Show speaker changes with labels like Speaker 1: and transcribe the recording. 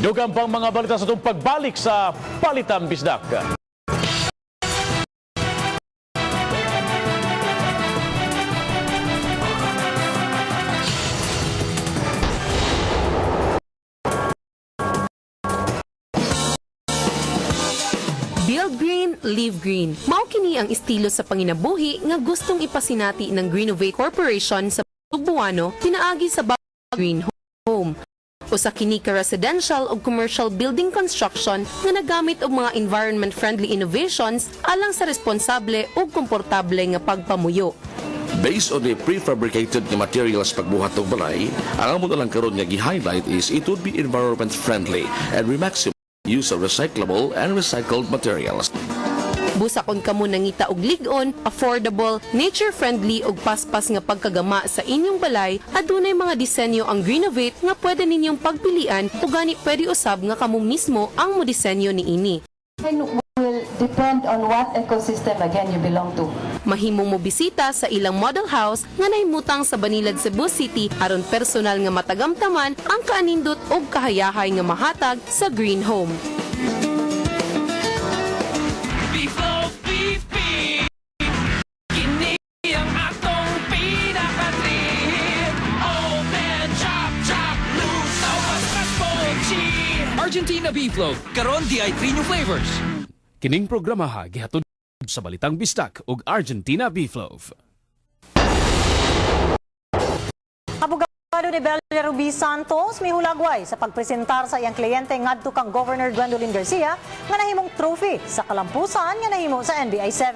Speaker 1: Dugang pang mga balita sa itong pagbalik sa Palitang Bisdak.
Speaker 2: Build green, live green. Mao kini ang estilo sa panginabuhi nga gustong ipasinati ng Greenovate Corporation sa Buano pinaagi sa Green Home. Usa kini ka residential o commercial building construction nga nagamit og mga environment-friendly innovations alang sa responsable ug komportable nga pagpamuyo.
Speaker 3: Based on the prefabricated materials pagbuhat ng balay, ang amon lang karon nga gi-highlight is it would be environment friendly and we maximize use of recyclable and recycled materials.
Speaker 2: Busakon kamo nangita og lig-on, affordable, nature-friendly ug paspas nga pagkagama sa inyong balay, adunay mga disenyo ang Greenovate nga pwede ninyong pagpilian ug gani pwede usab nga kamo mismo ang modesenyo niini.
Speaker 4: Will depend on what ecosystem again you belong to.
Speaker 2: Mahimong mo bisita sa ilang model house nga nahimutang sa Banilad, Cebu City aron personal nga matagamtaman ang kaanindot ug kahayahay nga mahatag sa Green Home.
Speaker 5: Argentina Beefloaf, karon DI3 new flavors.
Speaker 1: Kining programaha gihatod sa Balitang Bisdak ug Argentina Beefloaf.
Speaker 6: Abogado ni Belia Ruby Santos may hulagway sa pagpresentar sa iyang kliyente ngadto kang Governor Gwendolyn Garcia nga nahimong trophy sa kalampusan nga nahimo sa NBI 7.